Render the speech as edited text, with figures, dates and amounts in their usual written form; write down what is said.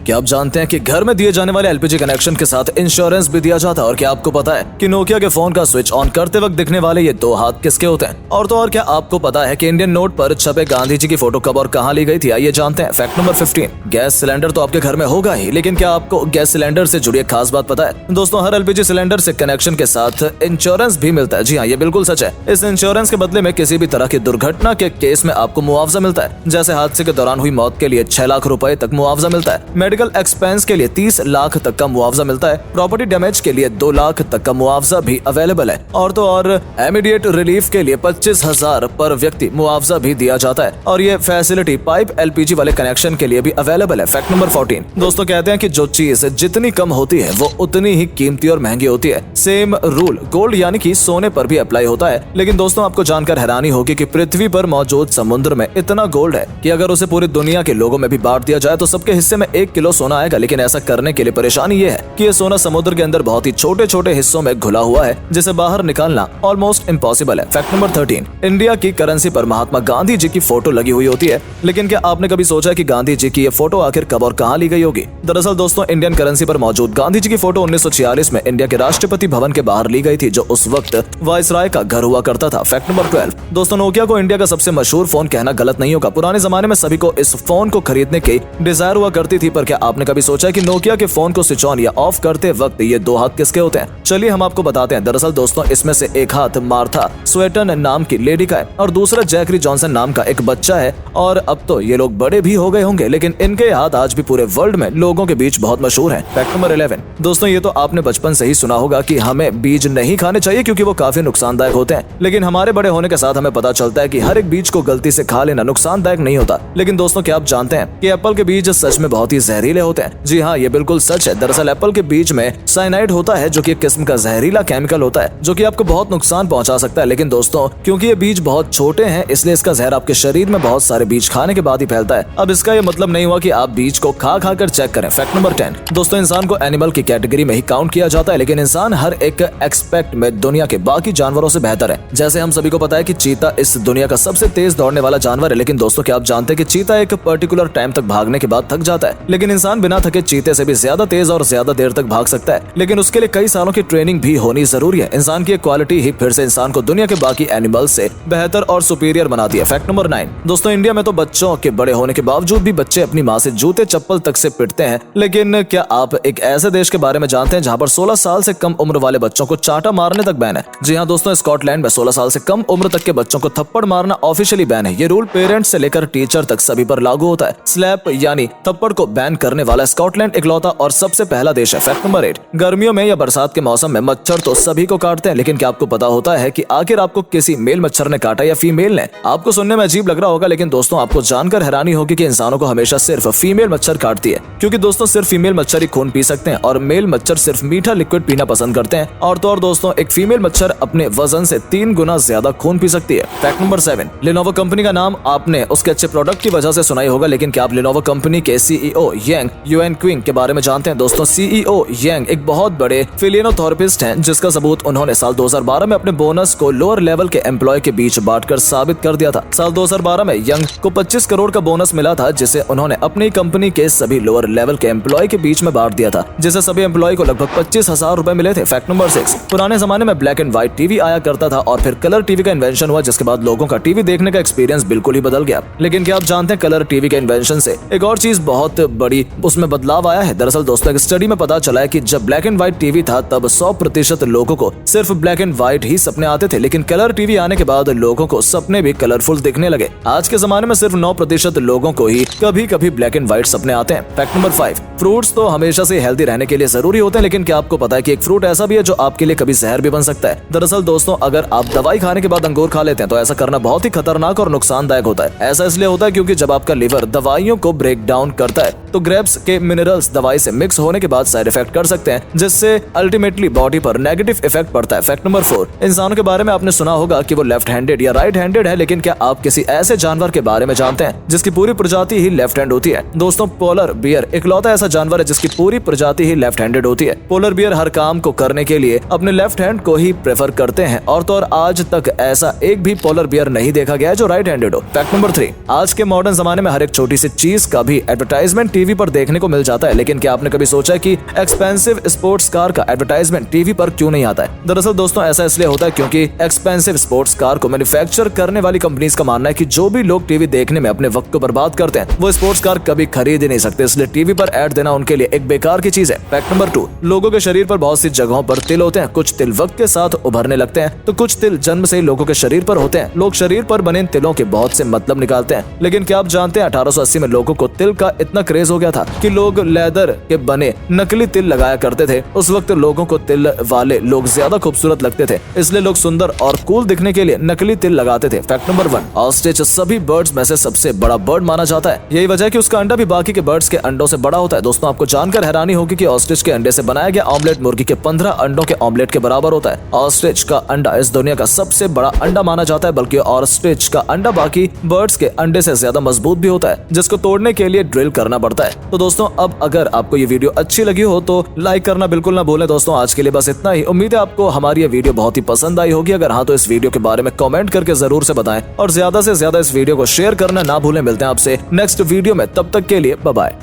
क्या आप जानते हैं कि घर में दिए जाने वाले एलपीजी कनेक्शन के साथ इंश्योरेंस भी दिया जाता है? और क्या आपको पता है कि नोकिया के फोन का स्विच ऑन करते वक्त दिखने वाले ये दो हाथ किसके होते हैं? और तो और क्या आपको पता है कि इंडियन नोट पर छपे गांधी जी की फोटो कब और कहां ली गई थी? आइए जानते हैं। फैक्ट नंबर 15, गैस सिलेंडर तो आपके घर में होगा ही, लेकिन क्या आपको गैस सिलेंडर से जुड़ी एक खास बात पता है? दोस्तों, हर एलपीजी सिलेंडर से कनेक्शन के साथ इंश्योरेंस भी मिलता है। जी हाँ, ये बिल्कुल सच है। इस इंश्योरेंस के बदले में किसी भी तरह की दुर्घटना के केस में आपको मुआवजा मिलता है। जैसे हादसे के दौरान हुई मौत के लिए 6 लाख रुपए तक मुआवजा मिलता है। मेडिकल एक्सपेंस के लिए 30 लाख तक का मुआवजा मिलता है। प्रॉपर्टी डैमेज के लिए 2 लाख तक का मुआवजा भी अवेलेबल है। और तो और इमीडिएट रिलीफ के लिए 25,000 पर व्यक्ति मुआवजा भी दिया जाता है। और ये फैसिलिटी पाइप एलपीजी वाले कनेक्शन के लिए भी अवेलेबल है। फैक्ट नंबर 14, दोस्तों कहते हैं कि जो चीज जितनी कम होती है वो उतनी ही कीमती और महंगी होती है। सेम रूल गोल्ड यानी कि सोने पर भी अप्लाई होता है। लेकिन दोस्तों, आपको जानकर हैरानी होगी कि पृथ्वी पर मौजूद समुद्र में इतना गोल्ड है कि अगर उसे पूरी दुनिया के लोगों में भी बांट दिया जाए तो सबके हिस्से में 1 किलो सोना आएगा। लेकिन ऐसा करने के लिए परेशानी ये है कि ये सोना समुद्र के अंदर बहुत ही छोटे छोटे हिस्सों में घुला हुआ है, जिसे बाहर निकालना ऑलमोस्ट इम्पॉसिबल है। फैक्ट नंबर 13, इंडिया की करेंसी पर महात्मा गांधी जी की फोटो लगी हुई होती है। लेकिन क्या आपने कभी सोचा कि गांधी जी की ये फोटो आखिर कब और कहां ली गई होगी? दरअसल दोस्तों, इंडियन करेंसी पर मौजूद गांधी जी की फोटो 1946 में इंडिया के राष्ट्रपति भवन के बाहर ली गई थी, जो उस वक्त वायसराय का घर हुआ करता था। फैक्ट नंबर 12, दोस्तों नोकिया को इंडिया का सबसे मशहूर फोन कहना गलत नहीं होगा। पुराने जमाने में सभी को इस फोन को खरीदने की डिजायर हुआ करती थी, पर क्या आपने कभी सोचा कि नोकिया के फोन को स्विच ऑन या ऑफ करते वक्त ये दो हाथ किसके होते हैं? चलिए हम आपको बताते हैं। दरअसल दोस्तों, इसमें से एक हाथ मार्था स्वेटन नाम की लेडी का है और दूसरा जैकरी जॉनसन नाम का एक बच्चा है। और अब तो ये लोग बड़े भी हो गए होंगे, लेकिन इनके हाथ आज भी पूरे वर्ल्ड में लोगों के बीच बहुत मशहूर है। फैक्ट नंबर 11, दोस्तों ये तो आपने बचपन से ही सुना होगा कि हमें बीज नहीं खाने चाहिए क्योंकि वो काफी नुकसानदायक होते हैं। लेकिन हमारे बड़े होने के साथ हमें पता चलता है कि हर एक बीज को गलती से खा लेना नुकसानदायक नहीं होता। लेकिन दोस्तों, क्या आप जानते हैं कि एप्पल के बीज सच में बहुत ही जहरीले होते हैं? जी हाँ, ये बिल्कुल सच है। दरअसल एप्पल के बीज में साइनाइड होता है, जो कि एक किस्म का जहरीला केमिकल होता है, जो कि आपको बहुत नुकसान पहुंचा सकता है। लेकिन दोस्तों, क्योंकि ये बीज बहुत छोटे हैं, इसलिए इसका जहर आपके शरीर में बहुत सारे बीज खाने के बाद ही फैलता है। अब इसका ये मतलब नहीं हुआ कि आप बीज को खा खा कर चेक करें। फैक्ट नंबर 10, दोस्तों इंसान को एनिमल की कैटेगरी में ही काउंट किया जाता है, लेकिन इंसान हर एक एक्सपेक्ट में दुनिया के बाकी जानवरों से बेहतर है। जैसे हम सभी को पता है कि चीता इस दुनिया का सबसे तेज दौड़ने वाला जानवर है। लेकिन दोस्तों, क्या आप जानते हैं कि चीता एक पर्टिकुलर टाइम तक भागने के बाद थक जाता है, लेकिन इंसान बिना थके चीते से भी ज्यादा तेज और ज्यादा देर तक भाग सकता है। लेकिन उसके लिए कई सालों की ट्रेनिंग भी होनी जरूरी है। इंसान की क्वालिटी ही फिर से इंसान को दुनिया के बाकी एनिमल से बेहतर और सुपीरियर बनाती है। फैक्ट नंबर 9, दोस्तों इंडिया में तो बच्चों के बड़े होने के बावजूद भी बच्चे अपनी माँ से जूते चप्पल तक से पिटते हैं। लेकिन क्या आप एक ऐसे देश के बारे में जानते हैं जहाँ पर 16 साल से कम उम्र वाले बच्चों को चांटा मारने तक बैन है? जी हाँ दोस्तों, स्कॉटलैंड में 16 साल से कम उम्र तक के बच्चों को थप्पड़ मारना ऑफिशियली बैन है। ये रूल पेरेंट्स से लेकर टीचर तक सभी पर लागू होता है। स्लैप यानी थप्पड़ को बैन करने वाला स्कॉटलैंड इकलौता और सबसे पहला देश है। फैक्ट नंबर 8, गर्मियों में या बरसात के मौसम में मच्छर तो सभी को काटते हैं, लेकिन क्या आपको पता होता है कि आखिर आपको किसी मेल मच्छर ने काटा या फीमेल ने? आपको सुनने में अजीब लग रहा होगा, लेकिन दोस्तों आपको जानकर हैरानी होगी कि इंसानों को हमेशा सिर्फ फीमेल मच्छर काटती है, क्योंकि दोस्तों सिर्फ फीमेल मच्छर ही खून पी सकते हैं और मेल मच्छर सिर्फ मीठा लिक्विड पीना पसंद करते हैं। और तो और दोस्तों, एक फीमेल मच्छर अपने वजन से 3 गुना ज्यादा खून पी सकती है। फैक्ट नंबर 7, लेनोवो कंपनी का नाम आपने उसके अच्छे प्रोडक्ट की वजह से सुना ही होगा, लेकिन क्या आप लेनोवो कंपनी के सीईओ यांग यूएन क्विंग के बारे में जानते हैं? दोस्तों, सीईओ यांग एक बहुत बड़े फिलिनोथेरेपिस्ट हैं, जिसका सबूत उन्होंने साल 2012 में अपने बोनस को लोअर लेवल के एम्प्लॉय के बीच बांटकर साबित कर दिया था। साल 2012 में यंग को 25 करोड़ का बोनस मिला था, जिसे उन्होंने अपनी कंपनी के सभी लोअर लेवल के एम्प्लॉय के बीच में बांट दिया था, जिसे सभी एम्प्लॉय को लगभग 25,000 रुपए मिले थे। फैक्ट नंबर 6, पुराने जमाने में ब्लैक एंड व्हाइट टीवी आया करता था और फिर कलर टीवी का इन्वेंशन हुआ, जिसके बाद लोगों का टीवी देखने का एक्सपीरियंस बिल्कुल ही बदल गया। लेकिन क्या आप जानते हैं, कलर टीवी के इन्वेंशन से एक और चीज बहुत बड़ी उसमें बदलाव आया है। दरअसल दोस्तों, एक स्टडी में पता चला है कि जब ब्लैक एंड व्हाइट टीवी था तब 100% लोगों को सिर्फ ब्लैक एंड व्हाइट ही सपने आते थे, लेकिन कलर टीवी आने के बाद लोगों को सपने भी कलरफुल दिखने लगे। आज के जमाने में सिर्फ 9% लोगों को ही कभी कभी ब्लैक एंड व्हाइट सपने आते हैं। फैक्ट नंबर 5, फ्रूट्स तो हमेशा से हेल्दी रहने के लिए जरूरी होते हैं, लेकिन क्या आपको पता है कि एक फ्रूट ऐसा भी है जो आपके लिए कभी जहर भी बन सकता है? दरअसल दोस्तों, अगर आप दवाई खाने के बाद अंगूर खा लेते हैं तो ऐसा करना बहुत ही खतरनाक और नुकसानदायक होता है। ऐसा इसलिए होता है क्योंकि जब आपका लिवर दवाइयों को ब्रेक डाउन करता है तो ग्रेप्स के मिनरल्स दवाई से मिक्स होने के बाद साइड इफेक्ट कर सकते हैं, जिससे अल्टीमेटली बॉडी पर नेगेटिव इफेक्ट पड़ता है। फैक्ट नंबर 4, इंसानों के बारे में आपने सुना होगा कि वो लेफ्ट हैंडेड या राइट हैंडेड है, लेकिन क्या आप किसी ऐसे जानवर के बारे में जानते हैं जिसकी पूरी प्रजाति ही लेफ्ट हैंड होती है? दोस्तों, पोलर बियर इकलौता ऐसा जानवर है जिसकी पूरी प्रजाति ही लेफ्ट हैंडेड होती है। पोलर बियर हर काम को करने के लिए अपने लेफ्ट हैंड को ही प्रेफर करते हैं और तो और आज तक ऐसा एक भी पोलर बियर नहीं देखा गया है जो राइट हैंडेड हो। फैक्ट नंबर 3, आज के मॉडर्न जमाने में हर एक छोटी सी चीज का भी एडवर्टाइजमेंट टीवी पर देखने को मिल जाता है, लेकिन क्या आपने कभी सोचा है कि एक्सपेंसिव स्पोर्ट्स कार का एडवर्टाइजमेंट टीवी पर क्यों नहीं आता है? दरअसल दोस्तों ऐसा इसलिए होता है क्योंकि एक्सपेंसिव स्पोर्ट्स कार को मैन्युफैक्चर करने वाली कंपनीज का मानना है कि जो भी लोग टीवी देखने में अपने वक्त को बर्बाद करते हैं वो स्पोर्ट्स कार कभी खरीद ही नहीं सकते, इसलिए टीवी पर ऐड देना उनके लिए एक बेकार की चीज है। फैक्ट नंबर 2, लोगों के शरीर पर बहुत सी जगहों पर तिल होते हैं। कुछ तिल वक्त के साथ उभरने लगते हैं तो कुछ तिल जन्म से ही लोगों के शरीर पर होते हैं। लोग शरीर पर बने इन तिलों के बहुत से मतलब निकालते हैं, लेकिन क्या आप जानते हैं 1880 में लोगों को तिल का इतना क्रेज हो गया था कि लोग लेदर के बने नकली तिल लगाया करते थे। उस वक्त लोगों को तिल वाले लोग ज्यादा खूबसूरत लगते थे, इसलिए लोग सुंदर और कूल दिखने के लिए नकली तिल लगाते थे। फैक्ट नंबर 1, ऑस्ट्रिच सभी बर्ड्स में से सबसे बड़ा बर्ड माना जाता है। यही वजह है कि उसका अंडा भी बाकी के बर्ड्स के अंडों से बड़ा होता है। दोस्तों आपको जानकर हैरानी होगी कि ऑस्ट्रिच के अंडे से बनाया गया ऑमलेट मुर्गी के 15 अंडों के ऑमलेट के बराबर होता है। ऑस्ट्रिच का अंडा इस दुनिया का सबसे बड़ा अंडा माना जाता है, बल्कि ऑस्ट्रिच का अंडा बाकी बर्ड्स के अंडे से ज्यादा मजबूत भी होता है, जिसको तोड़ने के लिए ड्रिल करना पड़ता है। तो दोस्तों अब अगर आपको ये वीडियो अच्छी लगी हो तो लाइक करना बिल्कुल ना भूलें। दोस्तों आज के लिए बस इतना ही। उम्मीद है आपको हमारी ये वीडियो बहुत ही पसंद आई होगी। अगर हाँ तो इस वीडियो के बारे में कमेंट करके जरूर से बताएं और ज्यादा से ज्यादा इस वीडियो को शेयर करना ना भूलें। मिलते हैं आपसे नेक्स्ट वीडियो में, तब तक के लिए बाय बाय।